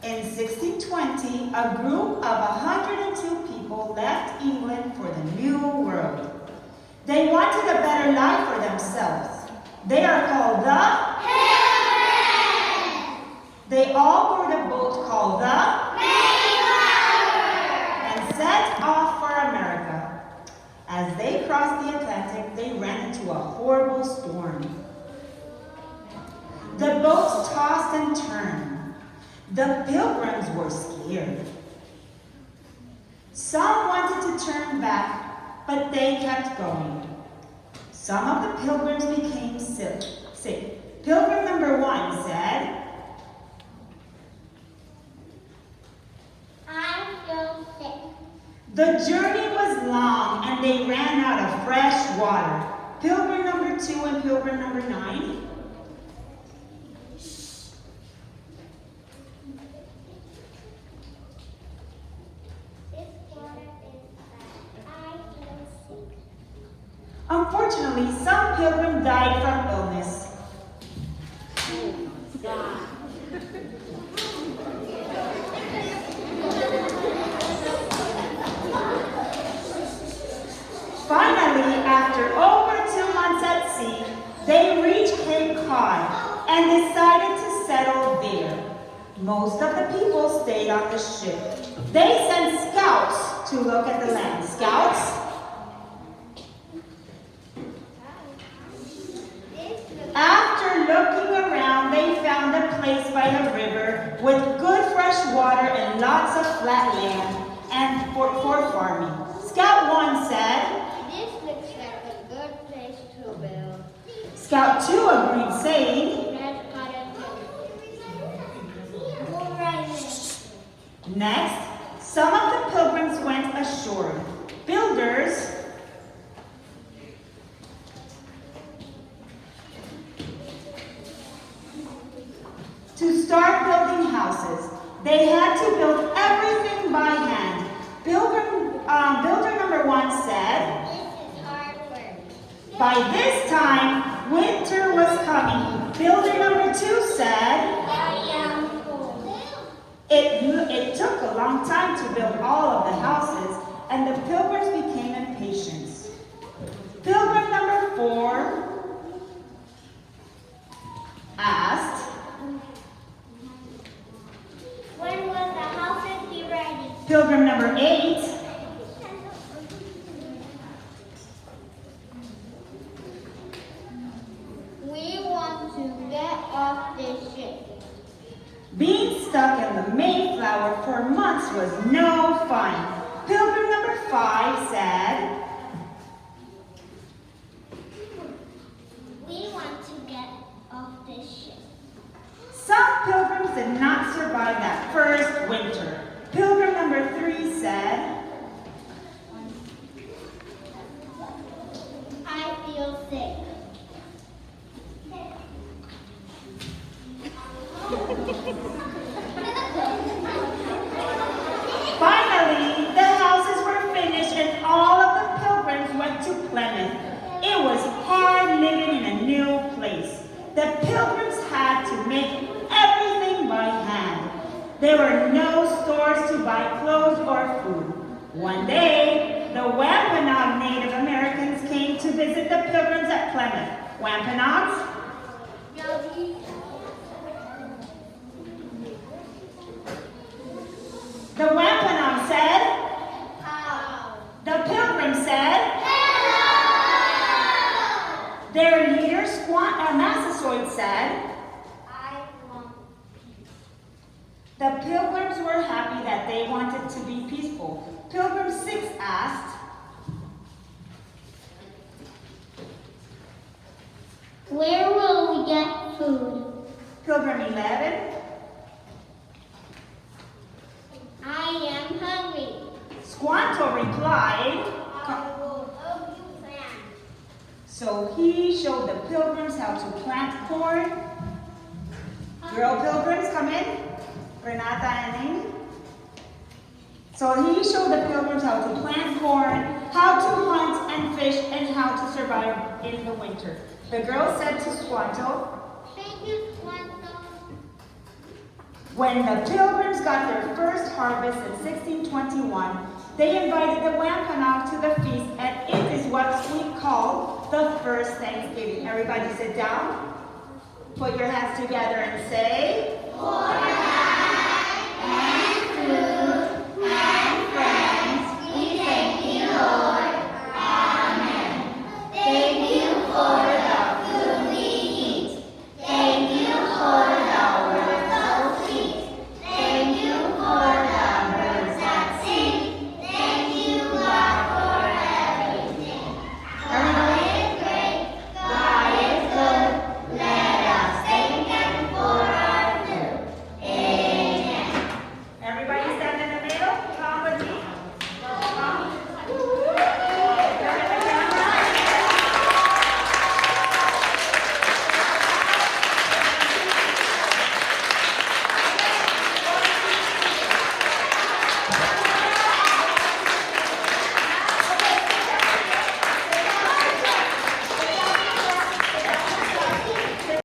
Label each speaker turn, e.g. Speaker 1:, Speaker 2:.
Speaker 1: In 1620, a group of 102 people left England for the New World. They wanted a better life for themselves. They are called the Pilgrims. They all board a boat called the Mayflower and set off for America. As they crossed the Atlantic, they ran into a horrible storm. The boats tossed and turned. The Pilgrims were scared. Some wanted to turn back, but they kept going. Some of the Pilgrims became sick. Pilgrim number 1 said,
Speaker 2: I feel sick.
Speaker 1: the journey was long and they ran out of fresh water. Pilgrim number 2 and Pilgrim number 9. Unfortunately, some pilgrims died from illness. Finally, after over 2 months at sea, they reached Cape Cod and decided to settle there. Most of the people stayed on the ship. They sent scouts to look at the land. Scouts? After looking around, they found a place by a river with good fresh water and lots of flat land and for farming. Scout 1 said,
Speaker 2: This looks like a good place to build.
Speaker 1: Scout 2 agreed, saying,
Speaker 2: Let's cut it Move right in.
Speaker 1: Next, some of the pilgrims went ashore. Builders to start building houses. They had to build everything by hand. Builder number 1 said,
Speaker 2: This is hard work.
Speaker 1: by this time, winter was coming. Builder number 2 said,
Speaker 2: I am cold.
Speaker 1: it took a long time to build all of the houses, and the pilgrims became impatient. Pilgrim number 4 asked,
Speaker 2: When will the houses be ready?
Speaker 1: Pilgrim number 8,
Speaker 2: We want to get off this ship.
Speaker 1: being stuck in the Mayflower for months was no fun. Pilgrim number 5 said,
Speaker 2: We want to get off this ship.
Speaker 1: some pilgrims did not survive that first winter. Pilgrim number 3 said,
Speaker 2: I feel sick.
Speaker 1: finally, the houses were finished and all of the pilgrims went to Plymouth. It was hard living in a new place. The pilgrims had to make everything by hand. There were no stores to buy clothes or food. One day, the Wampanoag Native Americans came to visit the pilgrims at Plymouth. Wampanoags? The Wampanoag said,
Speaker 2: How?
Speaker 1: the pilgrim said,
Speaker 2: Hello!
Speaker 1: their leader, Massasoit, said,
Speaker 2: I want.
Speaker 1: the pilgrims were happy that they wanted to be peaceful. Pilgrim 6 asked,
Speaker 2: Where will we get food?
Speaker 1: Pilgrim 11,
Speaker 2: I am hungry.
Speaker 1: Squanto replied,
Speaker 2: I will help you plan.
Speaker 1: so he showed the pilgrims how to plant corn. Girl pilgrims, come in. Renata and Amy. So he showed the pilgrims how to plant corn, how to hunt and fish, and how to survive in the winter. The girl said to Squanto,
Speaker 2: Thank you, Squanto.
Speaker 1: When the Pilgrims got their first harvest in 1621, they invited the Wampanoag to the feast, and it is what we call the first Thanksgiving. Everybody sit down, put your hands together and say,